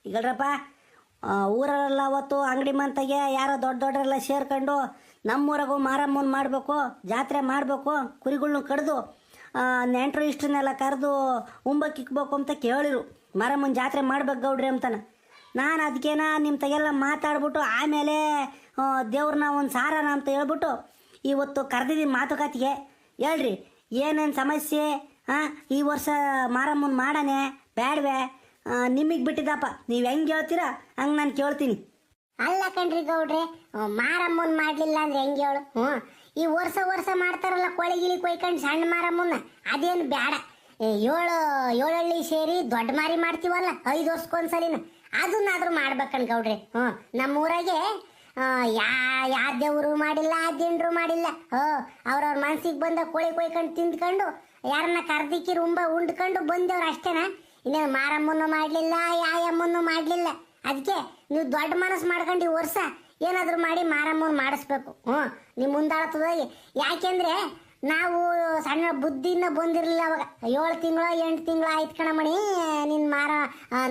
ಈಗಲ್ರಪ್ಪ ಊರಲ್ಲ ಅವತ್ತು ಅಂಗಡಿ ಮಂತಾಗೆ ಯಾರೋ ದೊಡ್ಡವರೆಲ್ಲ ಸೇರ್ಕೊಂಡು ನಮ್ಮೂರಾಗೂ ಮಾರಮ್ಮನ ಮಾಡಬೇಕು, ಜಾತ್ರೆ ಮಾಡಬೇಕು, ಕುರಿಗಳ್ನ ಕಡ್ದು ನೆಂಟರು ಇಷ್ಟನ್ನೆಲ್ಲ ಕರೆದು ಉಂಬಕ್ಕಿಕ್ಬೇಕು ಅಂತ ಕೇಳಿರು. ಮಾರಮ್ಮನ ಜಾತ್ರೆ ಮಾಡ್ಬೇಕು ಗೌಡ್ರಿ ಅಂತಾನೆ. ನಾನು ಅದಕ್ಕೇನ ನಿಮ್ಮ ತಗೆಲ್ಲ ಮಾತಾಡ್ಬಿಟ್ಟು ಆಮೇಲೆ ದೇವ್ರನ್ನ ಒಂದು ಸಾರನ ಅಂತ ಹೇಳ್ಬಿಟ್ಟು ಇವತ್ತು ಕರೆದಿದ್ದೀನಿ ಮಾತುಕತೆಗೆ. ಹೇಳ್ರಿ ಏನೇನು ಸಮಸ್ಯೆ? ಈ ವರ್ಷ ಮಾರಮ್ಮನ ಮಾಡನೆ ಬೇಡವೆ? ನಿಮಗೆ ಬಿಟ್ಟಿದ್ದಪ್ಪ, ನೀವು ಹೆಂಗೆ ಹೇಳ್ತೀರಾ ಹಂಗೆ ನಾನು ಕೇಳ್ತೀನಿ. ಅಲ್ಲ ಕಣ್ರಿ ಗೌಡ್ರೆ, ಮಾರಮ್ಮನ್ ಮಾಡ್ಲಿಲ್ಲ ಅಂದ್ರೆ ಹೆಂಗೆ ಹೇಳು? ಈ ವರ್ಷ ಮಾಡ್ತಾರಲ್ಲ ಕೋಳಿ ಗಿಳಿ ಕೊಯ್ಕೊಂಡು ಸಣ್ಣ ಮಾರಮ್ಮನ್ನ, ಅದೇನು ಬೇಡ. ಏಳಳ್ಳಿ ಸೇರಿ ದೊಡ್ಡ ಮಾರಿ ಮಾಡ್ತೀವಲ್ಲ 5 ವರ್ಷಕ್ಕೊಂದ್ಸಲಿನ, ಅದನ್ನಾದ್ರೂ ಮಾಡ್ಬೇಕಣ್ ಗೌಡ್ರೆ. ನಮ್ಮೂರಾಗೆ ಯಾ ದೇವ್ರು ಮಾಡಿಲ್ಲ, ದಿಂಡ್ರು ಮಾಡಿಲ್ಲ. ಅವ್ರವ್ರ ಮನ್ಸಿಗೆ ಬಂದ ಕೋಳಿ ಕೊಯ್ಕೊಂಡು ತಿಂದ್ಕೊಂಡು ಯಾರನ್ನ ಕರ್ದಿಕ್ಕಿರು ಉಂಡ್ಕೊಂಡು ಬಂದವ್ರು ಅಷ್ಟೇನಾ? ಇನ್ನೇನು ಮಾರಮ್ಮನ್ನು ಮಾಡಲಿಲ್ಲ, ಯಾಯಮ್ಮನ್ನು ಮಾಡಲಿಲ್ಲ. ಅದಕ್ಕೆ ನೀವು ದೊಡ್ಡ ಮನಸ್ಸು ಮಾಡ್ಕೊಂಡು ಈ ವರ್ಷ ಏನಾದರೂ ಮಾಡಿ ಮಾರಮ್ಮನ ಮಾಡಿಸ್ಬೇಕು. ನೀವು ಮುಂದಾಳ್ತದ. ಯಾಕೆಂದ್ರೆ ನಾವು ಸಣ್ಣ ಬುದ್ಧಿಯಿಂದ ಬಂದಿರಲಿಲ್ಲ ಅವಾಗ. 7 ತಿಂಗಳು 8 ತಿಂಗಳು ಆಯ್ತು ಕಣಮಣಿ ನಿನ್ನ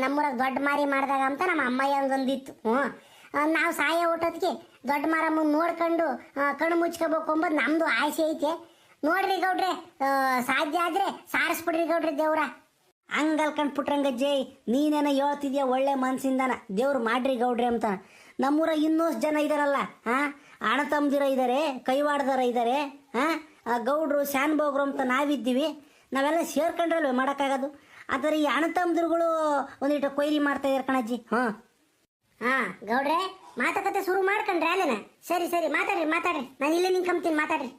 ನಮ್ಮೂರಾಗ ದೊಡ್ಡ ಮಾರಿ ಮಾಡಿದಾಗ ಅಂತ ನಮ್ಮ ಅಮ್ಮಯ್ಯ ಹಂಗಂದಿತ್ತು. ನಾವು ಸಾಯ ಊಟದಕ್ಕೆ ದೊಡ್ಡ ಮಾರಮ್ಮನ ನೋಡ್ಕೊಂಡು ಕಣ್ಣು ಮುಚ್ಕೋಬೇಕು ಅಂಬೋದು ನಮ್ಮದು ಆಸೆ ಐತೆ. ನೋಡ್ರಿ ಗೌಡ್ರೆ, ಸಾಧ್ಯ ಆದರೆ ಸಾರಿಸ್ಬಿಡ್ರಿ ಗೌಡ್ರಿ ದೇವ್ರ. ಹಂಗಲ್ಕಂಡು ಪುಟ್ರಂಗಜ್ಜಿ, ನೀನೇನೋ ಹೇಳ್ತಿದ್ಯಾ ಒಳ್ಳೆ ಮನ್ಸಿಂದನ ದೇವ್ರು ಮಾಡ್ರಿ ಗೌಡ್ರಿ ಅಂತ. ನಮ್ಮೂರಾಗ ಇನ್ನೂಷ್ಟು ಜನ ಇದಾರಲ್ಲ, ಅಣ್ಣ ತಮ್ಮದಿರ ಇದ್ದಾರೆ, ಕೈವಾಡ್ದಾರ ಇದ್ದಾರೆ, ಗೌಡ್ರು ಶಾನ್ಬೋಗ್ರು ಅಂತ ನಾವಿದ್ದೀವಿ. ನಾವೆಲ್ಲ ಸೇರ್ಕೊಂಡ್ರಲ್ವೇ ಮಾಡೋಕ್ಕಾಗೋದು. ಆದರೆ ಈ ಅಣ್ಣ ತಮ್ಮದಿರುಗಳು ಒಂದಿಟ್ಟು ಕೊಯ್ಲಿ ಮಾಡ್ತಾ ಇದ್ದಾರೆ ಕಣಜ್ಜಿ. ಗೌಡ್ರೆ, ಮಾತುಕತೆ ಶುರು ಮಾಡ್ಕೊಂಡ್ರೆ ಅಲ್ಲೇನ? ಸರಿ ಮಾತಾಡ್ರಿ. ನಾನು ಇಲ್ಲೇ ನಿಂತ್ಕೊಂತೀನಿ, ಮಾತಾಡ್ರಿ.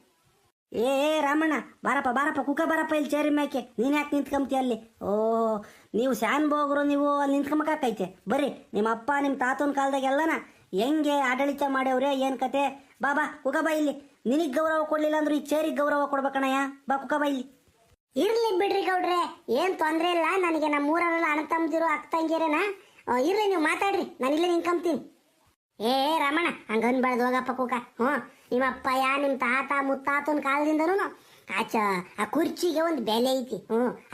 ಏ ರಾಮಣ್ಣ, ಬಾರಪ್ಪ ಕುಕ್ಕ ಬಾರಪ್ಪ ಇಲ್ಲಿ ಚೇರಿ ಮ್ಯಾಕೆ. ನೀನು ಯಾಕೆ ನಿಂತ್ಕೊಂಬ್ತಿ ಅಲ್ಲಿ? ನೀವು ಶಾನ್ಬೋಗ್ರು, ನೀವು ಅಲ್ಲಿ ನಿಂತ್ಕೊಂಬಕೈತೆ. ಬರ್ರಿ, ನಿಮ್ಮ ಅಪ್ಪ ನಿಮ್ಮ ತಾತನ ಕಾಲದಾಗೆಲ್ಲನ ಹೆಂಗೆ ಆಡಳಿತ ಮಾಡ್ಯವ್ರೆ, ಏನು ಕತೆ? ಬಾ ಕುಕ್ಕ ಬಾ ಇಲ್ಲಿ. ನಿನಗೆ ಗೌರವ ಕೊಡಲಿಲ್ಲ ಅಂದ್ರೆ ಈ ಚೇರಿಗೆ ಗೌರವ ಕೊಡ್ಬೇಕಣ್ಣಯ್ಯ. ಬಾ ಕುಕ್ಕ ಬಾ ಇಲ್ಲಿ. ಇರ್ಲಿ ಬಿಡ್ರಿ ಗೌಡ್ರೆ, ಏನು ತೊಂದರೆ ಇಲ್ಲ. ನನಗೆ ನಮ್ಮ ಊರಲ್ಲ ಅಣ್ಣ ತಮ್ಮದಿರು ಅಕ್ಕ ತಂಗಿಯರೇನ. ಇರ್ಲಿ, ನೀವು ಮಾತಾಡ್ರಿ, ನಾನು ಇಲ್ಲೇ ನಿಂತ್ಕೊಂತೀನಿ. ಏ ರಮಣ, ಹಂಗನ್ಬಾರ್ದು ಹೋಗಪ್ಪ ಕುಕ್ಕ. ನಿಮ್ಮಪ್ಪ ನಿಮ್ಮ ತಾತ ಮುತ್ತಾತನ ಕಾಲದಿಂದನೂ ಆ ಕುರ್ಚಿಗೆ ಒಂದು ಬೆಲೆ ಐತಿ.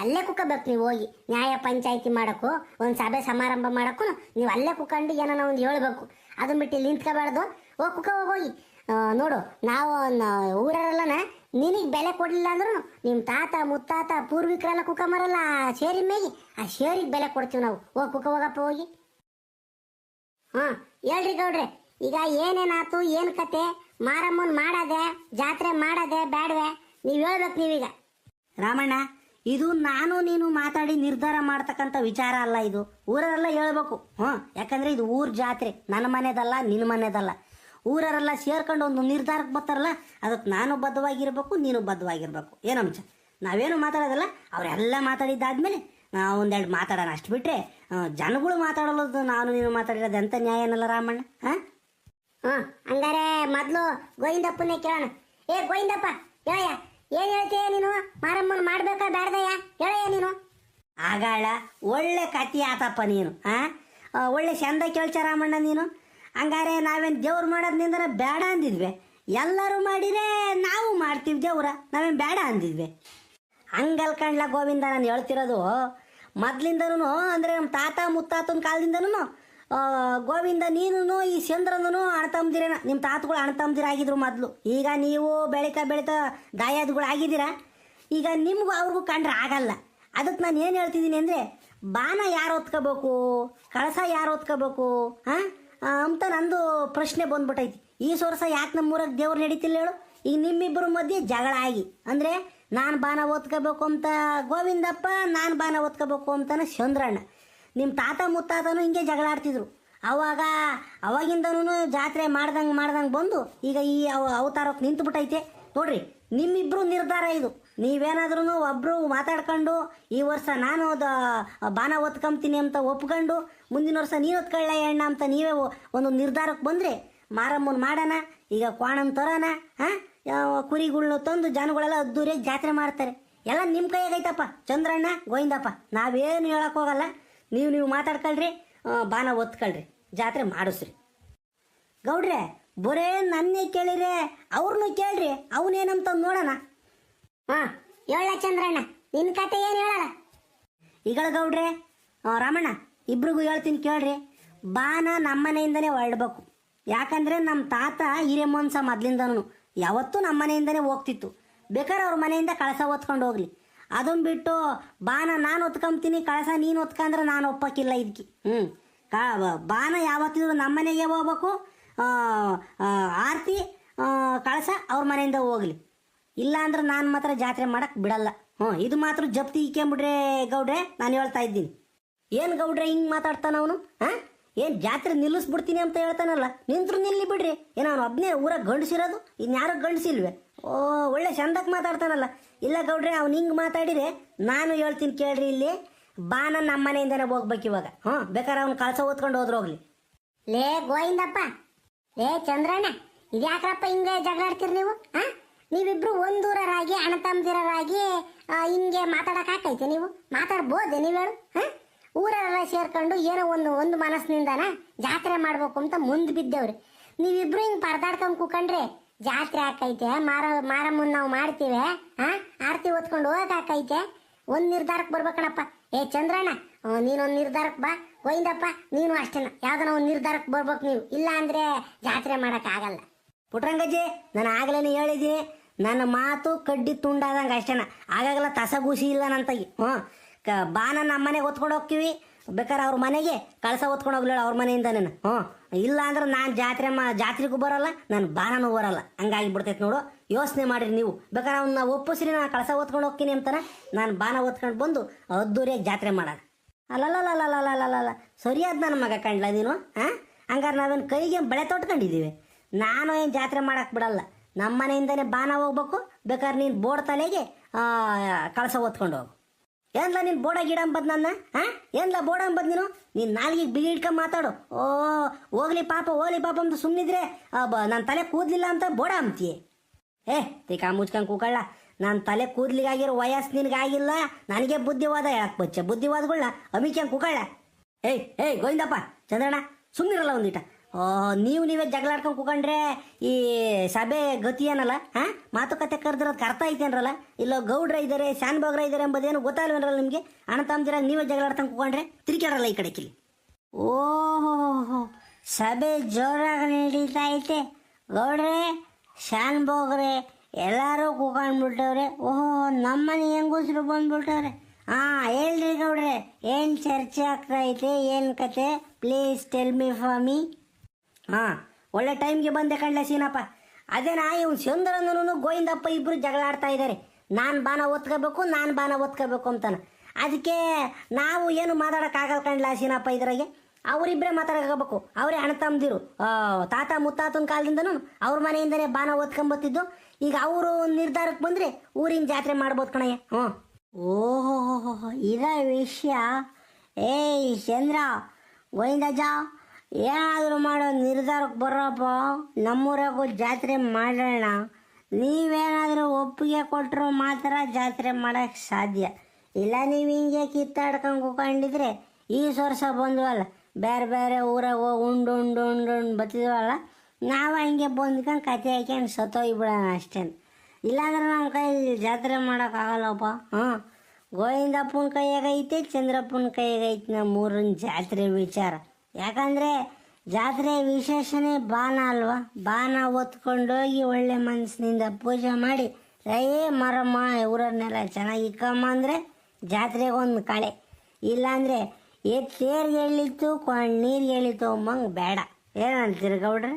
ಅಲ್ಲೇ ಕುಕ್ಕಬೇಕು ನೀವು ಹೋಗಿ. ನ್ಯಾಯ ಪಂಚಾಯತಿ ಮಾಡೋಕ್ಕೂ ಒಂದು ಸಭೆ ಸಮಾರಂಭ ಮಾಡೋಕ್ಕೂ ನೀವು ಅಲ್ಲೇ ಕುಕ್ಕಂಡು ಏನೋ ಒಂದು ಹೇಳ್ಬೇಕು. ಅದನ್ನ ಬಿಟ್ಟು ಇಲ್ಲಿ ನಿಂತ್ಕೋಬಾರ್ದು. ಕುಕ್ಕ ಹೋಗಿ ನೋಡು, ನಾವು ಊರಲ್ಲನ ನಿನಗೆ ಬೆಲೆ ಕೊಡಲಿಲ್ಲ ಅಂದ್ರೂ ನಿಮ್ಮ ತಾತ ಮುತ್ತಾತ ಪೂರ್ವಿಕರೆಲ್ಲ ಕುಕ್ಕ ಮರಲ್ಲ ಶೇರಿ ಮೇಗಿ, ಆ ಶೇರಿಗೆ ಬೆಲೆ ಕೊಡ್ತೀವಿ ನಾವು. ಕುಕ್ಕ ಹೋಗಪ್ಪ ಹೋಗಿ. ಹೇಳ್ರಿ ಗೌಡ್ರೆ, ಈಗ ಏನೇನಾಯ್ತು, ಏನು ಕತೆ? ಮಾರಮ್ಮನ್ ಮಾಡದೆ, ಜಾತ್ರೆ ಮಾಡದೆ ಬೇಡವೆ? ನೀವು ಹೇಳ್ಬೇಕು ನೀವೀಗ. ರಾಮಣ್ಣ, ಇದು ನಾನು ನೀನು ಮಾತಾಡಿ ನಿರ್ಧಾರ ಮಾಡ್ತಕ್ಕಂಥ ವಿಚಾರ ಅಲ್ಲ. ಇದು ಊರರೆಲ್ಲ ಹೇಳ್ಬೇಕು. ಯಾಕಂದ್ರೆ ಇದು ಊರ ಜಾತ್ರೆ, ನನ್ನ ಮನೆದಲ್ಲ, ನಿನ್ನ ಮನೆದಲ್ಲ. ಊರರೆಲ್ಲ ಸೇರ್ಕೊಂಡು ಒಂದು ನಿರ್ಧಾರಕ್ಕೆ ಬರ್ತಾರಲ್ಲ, ಅದಕ್ಕೆ ನಾನು ಬದ್ಧವಾಗಿರ್ಬೇಕು, ನೀನು ಬದ್ಧವಾಗಿರ್ಬೇಕು. ಏನಂಶ ನಾವೇನು ಮಾತಾಡೋದಲ್ಲ, ಅವರೆಲ್ಲ ಮಾತಾಡಿದ್ದಾದ್ಮೇಲೆ ನಾವು ಒಂದೆರಡು ಮಾತಾಡೋಣ. ಅಷ್ಟು ಬಿಟ್ಟರೆ ಜನಗಳು ಮಾತಾಡೋದು ನಾನು ನೀನು ಮಾತಾಡಿರೋದು ಎಂಥ ನ್ಯಾಯ ಏನಲ್ಲ ರಾಮಣ್ಣ. ಹಂಗಾರೆ ಮೊದಲು ಗೋವಿಂದಪ್ಪನೇ ಕೇಳೋಣ. ಏ ಗೋವಿಂದಪ್ಪ, ಹೇಳಯ್ಯ, ಏನು ಹೇಳ್ತೀಯ ನೀನು? ಮಾರಮ್ಮನ ಮಾಡ್ಬೇಕಾ ಬೇಡ್ದಯ್ಯ? ಹೇಳಯ್ಯ ನೀನು. ಆಗಾಳ ಒಳ್ಳೆ ಕತಿ ಆತಪ್ಪ ನೀನು. ಒಳ್ಳೆ ಚಂದ ಕೇಳ್ಚ ರಾಮಣ್ಣ ನೀನು. ಹಂಗಾರೆ ನಾವೇನು ದೇವ್ರು ಮಾಡೋದ್ನಿಂದ ಬೇಡ ಅಂದಿದ್ವಿ? ಎಲ್ಲರೂ ಮಾಡಿದ್ರೆ ನಾವು ಮಾಡ್ತೀವಿ ದೇವ್ರ, ನಾವೇನು ಬೇಡ ಅಂದಿದ್ವಿ? ಹಂಗಲ್ಕಂಡ್ಲ ಗೋವಿಂದ, ನಾನು ಹೇಳ್ತಿರೋದು ಮೊದ್ಲಿಂದನೂ, ಅಂದರೆ ನಮ್ಮ ತಾತ ಮುತ್ತಾತನ ಕಾಲದಿಂದನೂ ಗೋವಿಂದ ನೀನು ಈ ಚಂದ್ರನೂ ಅಣ್ಣ ತಮ್ಮದಿರೇನ. ನಿಮ್ಮ ತಾತಗಳು ಅಣ್ಣ ತಮ್ಮದಿರಾಗಿದ್ರು ಮೊದಲು. ಈಗ ನೀವು ಬೆಳೀತಾ ದಾಯಾದಿಗಳು ಆಗಿದ್ದೀರಾ. ಈಗ ನಿಮಗೂ ಅವ್ರಿಗೂ ಕಂಡ್ರೆ ಆಗಲ್ಲ. ಅದಕ್ಕೆ ನಾನು ಏನು ಹೇಳ್ತಿದ್ದೀನಿ ಅಂದರೆ, ಬಾನ ಯಾರು ಹೊತ್ಕೋಬೇಕು, ಕಳಸ ಯಾರು ಹೊತ್ಕೋಬೇಕು ಅಂತ ನಂದು ಪ್ರಶ್ನೆ ಬಂದ್ಬಿಟ್ಟೈತಿ. ಈ ವರ್ಷ ಯಾಕೆ ನಮ್ಮೂರಾಗ ದೇವ್ರು ನಡೀತಿಲ್ಲ ಹೇಳು? ಈಗ ನಿಮ್ಮಿಬ್ಬರ ಮಧ್ಯೆ ಜಗಳ ಆಗಿ, ಅಂದರೆ ನಾನು ಬಾನ ಓದ್ಕೋಬೇಕು ಅಂತ ಗೋವಿಂದಪ್ಪ, ನಾನು ಬಾನ ಓದ್ಕೋಬೇಕು ಅಂತಾನೆ ಚಂದ್ರಣ್ಣ. ನಿಮ್ಮ ತಾತ ಮುತ್ತಾತನೂ ಹಿಂಗೆ ಜಗಳ ಆಡ್ತಿದ್ರು. ಅವಾಗಿಂದನೂ ಜಾತ್ರೆ ಮಾಡ್ದಂಗೆ ಬಂದು ಈಗ ಈ ಅವತಾರಕ್ಕೆ ನಿಂತುಬಿಟ್ಟೈತೆ ನೋಡ್ರಿ. ನಿಮ್ಮಿಬ್ರು ನಿರ್ಧಾರ ಇದು. ನೀವೇನಾದ್ರೂ ಒಬ್ಬರು ಮಾತಾಡ್ಕೊಂಡು ಈ ವರ್ಷ ನಾನು ಬಾನ ಒತ್ಕೊಂತೀನಿ ಅಂತ ಒಪ್ಕೊಂಡು ಮುಂದಿನ ವರ್ಷ ನೀನು ಒತ್ಕೊಳ್ಳ ಎಣ್ಣ ಅಂತ ನೀವೇ ಒಂದು ನಿರ್ಧಾರಕ್ಕೆ ಬಂದರೆ ಮಾರಮ್ಮನ ಮಾಡೋಣ. ಈಗ ಕ್ವಾಣನ ತರೋಣ, ಕುರಿಗಳ್ನ ತಂದು ಜನಗಳೆಲ್ಲ ಅದ್ದೂರಿಯಾಗಿ ಜಾತ್ರೆ ಮಾಡ್ತಾರೆ. ಎಲ್ಲ ನಿಮ್ಮ ಕೈಯಾಗೈತಪ್ಪ ಚಂದ್ರಣ್ಣ, ಗೋವಿಂದಪ್ಪ. ನಾವೇನು ಹೇಳಕ್ಕೆ ಹೋಗಲ್ಲ. ನೀವು ಮಾತಾಡ್ಕೊಳ್ರಿ, ಬಾನ ಒತ್ಕೊಳ್ರಿ, ಜಾತ್ರೆ ಮಾಡಿಸ್ರಿ. ಗೌಡ್ರೆ, ಬರೇ ನನ್ನೇ ಕೇಳಿರೆ ಅವ್ರನ್ನೂ ಕೇಳ್ರಿ, ಅವನೇನಂತ ನೋಡೋಣ. ಹೇಳ ಚಂದ್ರಣ್ಣ, ನಿನ್ನ ಕತೆ ಏನು ಹೇಳಲ್ಲ? ಈಗ ಗೌಡ್ರೆ, ರಾಮಣ್ಣ ಇಬ್ರಿಗೂ ಹೇಳ್ತೀನಿ ಕೇಳ್ರಿ. ಬಾನ ನಮ್ಮನೆಯಿಂದನೇ ಹೊರಡ್ಬೇಕು. ಯಾಕಂದರೆ ನಮ್ಮ ತಾತ ಹಿರೇಮನ್ಸ ಮೊದಲಿಂದನೂ ಯಾವತ್ತೂ ನಮ್ಮನೆಯಿಂದನೇ ಹೋಗ್ತಿತ್ತು. ಬೇಕಾದ್ರೆ ಅವ್ರ ಮನೆಯಿಂದ ಕಳಸ ಹೊತ್ಕೊಂಡು ಹೋಗ್ಲಿ. ಅದನ್ನು ಬಿಟ್ಟು ಬಾನ ನಾನು ಹೊತ್ಕೊಂತೀನಿ, ಕಳಸ ನೀನು ಹೊತ್ಕೊಂಡ್ರೆ ನಾನು ಒಪ್ಪಕ್ಕಿಲ್ಲ ಇದಕ್ಕೆ. ಬಾನ ಯಾವತ್ತಿದ್ರು ನಮ್ಮನೆಗೆ ಹೋಗ್ಬೇಕು. ಆರತಿ ಕಳಸ ಅವ್ರ ಮನೆಯಿಂದ ಹೋಗ್ಲಿ. ಇಲ್ಲ ಅಂದ್ರೆ ನಾನು ಮಾತ್ರ ಜಾತ್ರೆ ಮಾಡಕ್ಕೆ ಬಿಡಲ್ಲ. ಇದು ಮಾತ್ರ ಜಪ್ತಿ ಇಕ್ಕೊಂಬಿಡ್ರೆ ಗೌಡ್ರೆ, ನಾನು ಹೇಳ್ತಾ ಇದ್ದೀನಿ. ಏನು ಗೌಡ್ರೆ ಹಿಂಗೆ ಮಾತಾಡ್ತಾನ ಅವನು? ಏನು ಜಾತ್ರೆ ನಿಲ್ಲಿಸ್ಬಿಡ್ತೀನಿ ಅಂತ ಹೇಳ್ತಾನಲ್ಲ, ನಿಂತ್ರು ನಿಲ್ಲಿ ಬಿಡ್ರಿ. ಏನು ಅವನು ಒಬ್ಬನೇ ಊರಾಗ ಗಂಡಸಿರೋದು, ಇನ್ಯಾರೋ ಗಂಡಸಿಲ್ವೇ? ಒಳ್ಳೆ ಚಂದಕ್ಕೆ ಮಾತಾಡ್ತಾನಲ್ಲ. ಇಲ್ಲ ಗೌಡ್ರೆ, ಅವ್ನು ಹಿಂಗೆ ಮಾತಾಡಿದ್ರೆ ನಾನು ಹೇಳ್ತೀನಿ ಕೇಳ್ರಿ. ಇಲ್ಲಿ ಬಾನ ನಮ್ಮ ಮನೆಯಿಂದನೇ ಹೋಗ್ಬೇಕು ಇವಾಗ. ಬೇಕಾದ್ರೆ ಅವ್ನು ಕಳಸ ಓದ್ಕೊಂಡು ಹೋದ್ರೆ ಹೋಗ್ಲಿ. ಲೇ ಗೋವಿಂದಪ್ಪ, ಲೇ ಚಂದ್ರಣ್ಣ, ಇದ್ಯಾಕ್ರಪ್ಪ ಹಿಂಗೆ ಜಗಳಾಡ್ತೀರಿ ನೀವು? ನೀವಿಬ್ರು ಒಂದೂರರಾಗಿ ಅಣ್ಣ ತಮ್ಮದಿರರಾಗಿ ಹಿಂಗೆ ಮಾತಾಡೋಕ್ಕಾಕೈತೆ? ನೀವು ಮಾತಾಡ್ಬೋದೆ ನೀವು ಹೇಳು? ಊರೆಲ್ಲ ಸೇರ್ಕೊಂಡು ಏನೋ ಒಂದು ಮನಸ್ಸಿನಿಂದನ ಜಾತ್ರೆ ಮಾಡ್ಬೇಕು ಅಂತ ಮುಂದೆ ಬಿದ್ದೇವ್ರಿ. ನೀವಿಬ್ರು ಹಿಂಗೆ ಪರದಾಡ್ಕೊಂಡು ಕೂಕೊಂಡ್ರೆ ಜಾತ್ರೆ ಆಕೈತೆ? ಮಾರಮ್ಮನ ನಾವು ಮಾಡ್ತೀವಿ, ಆರತಿ ಹೊತ್ಕೊಂಡು ಹೋಗಕ್ಕಾಕೈತೆ? ಒಂದು ನಿರ್ಧಾರಕ್ಕೆ ಬರ್ಬೇಕಣಪ್ಪ. ಏ ಚಂದ್ರಣ್ಣ, ನೀನೊಂದು ನಿರ್ಧಾರಕ್ಕೆ ಬಾ. ಗೋವಿಂದಪ್ಪ ನೀನು ಅಷ್ಟೇನ, ಯಾವ್ದನ ಒಂದು ನಿರ್ಧಾರಕ್ಕೆ ಬರ್ಬೇಕು ನೀವು. ಇಲ್ಲ ಅಂದರೆ ಜಾತ್ರೆ ಮಾಡೋಕ್ಕಾಗಲ್ಲ. ಪುಟ್ರಂಗಜ್ಜಿ, ನಾನು ಆಗಲೇ ಹೇಳಿದ್ದೀನಿ, ನನ್ನ ಮಾತು ಕಡ್ಡಿ ತುಂಡಾದಂಗೆ ಅಷ್ಟೇನ. ಆಗಾಗಲ್ಲ ತಸಗೂಸಿ ಇಲ್ಲ ನಂತಾಗಿ. ಬಾನ ನಮ್ಮ ಮನೆಗೆ ಹೊತ್ಕೊಂಡು ಹೋಗ್ತೀವಿ, ಬೇಕಾದ್ರೆ ಅವ್ರ ಮನೆಗೆ ಕಳಸ ಹೊತ್ಕೊಂಡು ಹೋಗ್ಲೇಳ ಅವ್ರ ಮನೆಯಿಂದನೇ. ಇಲ್ಲ ಅಂದ್ರೆ ನಾನು ಜಾತ್ರೆಗೂ ಬರೋಲ್ಲ, ನಾನು ಬಾನೂ ಬರೋಲ್ಲ. ಹಂಗಾಗಿ ಬಿಡ್ತೈತೆ ನೋಡು. ಯೋಚನೆ ಮಾಡಿರಿ ನೀವು. ಬೇಕಾದ್ರೆ ಅವ್ನ ಒಪ್ಪಿಸ್ರಿ, ನಾನು ಕಳಸ ಹೊತ್ಕೊಂಡು ಹೋಗ್ತೀನಿ ಅಂತಾನೆ, ನಾನು ಬಾನ ಹೊತ್ಕೊಂಡು ಬಂದು ಅದ್ದೂರಿಯಾಗಿ ಜಾತ್ರೆ ಮಾಡೋಣ. ಅಲ್ಲಲ್ಲ ಸರಿಯಾದ ನನ್ನ ಮಗ ಕಂಡ್ಲ ನೀನು. ಹಂಗಾರೆ ನಾವೇನು ಕೈಗೆ ಬಳೆ ತೊಟ್ಕೊಂಡಿದ್ದೀವಿ? ನಾನು ಏನು ಜಾತ್ರೆ ಮಾಡಕ್ಕೆ ಬಿಡಲ್ಲ. ನಮ್ಮ ಮನೆಯಿಂದನೇ ಬಾನ ಹೋಗ್ಬೇಕು. ಬೇಕಾದ್ರೆ ನೀನು ಬೋರ್ಡ್ ತಲೆಗೆ ಕಳಸ ಹೊತ್ಕೊಂಡು ಹೋಗು. ಏನ್ಲ ನೀನು ಬೋಡ ಗಿಡ ಅಂಬದ್ ನನ್ನ? ಏನ್ಲ ಬೋಡ ಅಂಬದ್ ನೀನು? ನೀನು ನಾಲ್ಗೆ ಬಿಗಿ ಇಟ್ಕೊಂಡು ಮಾತಾಡು. ಹೋಗ್ಲಿ ಪಾಪ ಅಂತ ಸುಮ್ಮನಿದ್ರೆ ನನ್ನ ತಲೆ ಕೂದಲಿಲ್ಲ ಅಂತ ಬೋಡ ಅಂತೀಯೇ? ತಿಕಾ ಮುಚ್ಕೊಂಡು ಕೂಕಳ್ಳ. ನಾನು ತಲೆ ಕೂದಲಿಗಾಗಿರೋ ವಯಸ್ಸು ನಿನಗಾಗಿಲ್ಲ. ನನಗೆ ಬುದ್ಧಿವಾದ ಹೇಳಕ್ಕೆ ಬಚ್ಚ. ಬುದ್ಧಿವಾದಗಳನ್ನ ಅಮಿಕ್ಯಂಗೆ ಕೂಕಳ್ಳ. ಏಯ್ ಗೋವಿಂದಪ್ಪ, ಚಂದ್ರಣ್ಣ ಸುಮ್ಮನಿರಲ್ಲ ಒಂದಿಟ. ನೀವೇ ಜಗಳಾಡ್ಕೊಂಡು ಕೂಕೊಂಡ್ರೆ ಈ ಸಭೆ ಗತಿ ಏನಲ್ಲ? ಮಾತುಕತೆ ಕರೆದಿರೋದು ಕರ್ತ ಐತೇನ್ರಲ್ಲ? ಇಲ್ಲ ಗೌಡ್ರ ಇದ್ದಾರೆ, ಶಾನ್ಭೋಗ್ರ ಇದ್ದಾರೆ ಎಂಬುದೇನು ಗೊತ್ತಾಗಲ್ವೇನರಲ್ಲ ನಿಮಗೆ? ಅಣ್ಣ ತಮ್ಮದಿರಾಗ ನೀವೇ ಜಗಳಾಡ್ಕೊಂಡು ಕೂಕೊಂಡ್ರೆ ತಿರ್ಗಾಡಲ್ಲ ಈ ಕಡೆ ಕಿಲಿ. ಓಹೋ, ಸಭೆ ಜೋರಾಗಿ ನಡೀತಾ ಐತೆ. ಗೌಡ್ರೆ, ಶಾನ್ಭೋಗ್ರೆ ಎಲ್ಲರೂ ಕೂಕೊಂಡ್ಬಿಟ್ಟವ್ರೆ. ನಮ್ಮನೆ ಹೆಂಗಸರು ಬಂದ್ಬಿಟ್ಟವ್ರೆ. ಹೇಳ್ರಿ ಗೌಡ್ರೆ, ಏನು ಚರ್ಚೆ ಆಗ್ತಾ ಐತೆ? ಏನು ಕತೆ? Please tell me for me. ಒಳ್ಳೆ ಟೈಮ್ಗೆ ಬಂದೆ ಕಣ್ಲೆ ಸೀನಪ್ಪ. ಅದೇನಾ ಇವ್ನು ಚಂದ್ರನೂ ಗೋವಿಂದಪ್ಪ ಇಬ್ಬರು ಜಗಳಾಡ್ತಾ ಇದ್ದಾರೆ. ನಾನು ಬಾನ ಓದ್ಕೋಬೇಕು ಅಂತಾನೆ. ಅದಕ್ಕೆ ನಾವು ಏನು ಮಾತಾಡೋಕ್ಕಾಗಲ್ಲ ಕಣ್ಲ ಸೀನಪ್ಪ. ಇದ್ರಾಗೆ ಅವರಿಬ್ಬರೇ ಮಾತಾಡಬೇಕು. ಅವರೇ ಅಣ್ಣ ತಮ್ಮದಿರು. ತಾತ ಮುತ್ತಾತನ ಕಾಲದಿಂದನೂ ಅವ್ರ ಮನೆಯಿಂದನೇ ಬಾನ ಓದ್ಕೊಂಬತ್ತಿದ್ದು. ಈಗ ಅವರು ನಿರ್ಧಾರಕ್ಕೆ ಬಂದರೆ ಊರಿನ ಜಾತ್ರೆ ಮಾಡ್ಬೋದು ಕಣಯ್ಯ. ಓಹೋ, ಇದ ವಿಷಯ. ಏಯ್ ಚಂದ್ರ, ಗೋವಿಂದಜ್ಜ, ಏನಾದರೂ ಮಾಡೋ ನಿರ್ಧಾರಕ್ಕೆ ಬರೋಪ್ಪ. ನಮ್ಮೂರಾಗೂ ಜಾತ್ರೆ ಮಾಡೋಣ. ನೀವೇನಾದರೂ ಒಪ್ಪಿಗೆ ಕೊಟ್ಟರು ಮಾತ್ರ ಜಾತ್ರೆ ಮಾಡೋಕ್ಕೆ ಸಾಧ್ಯ. ಇಲ್ಲ ನೀವು ಹಿಂಗೆ ಕಿತ್ತಾಡ್ಕೊಂಡು ಕೂಕೊಂಡಿದ್ರೆ ಈ ವರ್ಷ ಬಂದ್ವಲ್ಲ, ಬೇರೆ ಊರಾಗ ಹೋಗಿ ಉಂಡು ಬತ್ತಿದ್ವಲ್ಲ, ನಾವು ಹಂಗೆ ಬಂದ್ಕೊಂಡು ಕತೆ ಹಾಕ್ಯಂಡು ಸತ್ತೋಗ್ಬಿಡೋಣ ಅಷ್ಟೇ. ಇಲ್ಲಾಂದ್ರೆ ನಮ್ಮ ಕೈಯಲ್ಲಿ ಜಾತ್ರೆ ಮಾಡೋಕ್ಕಾಗಲ್ಲಪ್ಪ. ಗೋವಿಂದಪ್ಪನ ಕೈಯಾಗೈತೆ, ಚಂದ್ರಪ್ಪನ ಕೈಯಾಗೈತೆ ನಮ್ಮ ಊರಿನ ಜಾತ್ರೆ ವಿಚಾರ. ಯಾಕಂದರೆ ಜಾತ್ರೆ ವಿಶೇಷನೇ ಬಾನ ಅಲ್ವಾ? ಬಾನ ಹೊತ್ಕೊಂಡೋಗಿ ಒಳ್ಳೆ ಮನಸ್ಸಿನಿಂದ ಪೂಜೆ ಮಾಡಿ ಮರಮ್ಮ ಊರನ್ನೆಲ್ಲ ಚೆನ್ನಾಗಿ ಇಕ್ಕಮ್ಮ ಅಂದರೆ ಜಾತ್ರೆಗೆ ಒಂದು ಕಳೆ. ಇಲ್ಲಾಂದರೆ ತೇರ್ಗೆ ಎಳಿತು ನೀರಿಗೆ ಎಳಿತು ಅಂಬಂಗೆ ಬೇಡ. ಏನಂತೀರಿ ಗೌಡ್ರೆ?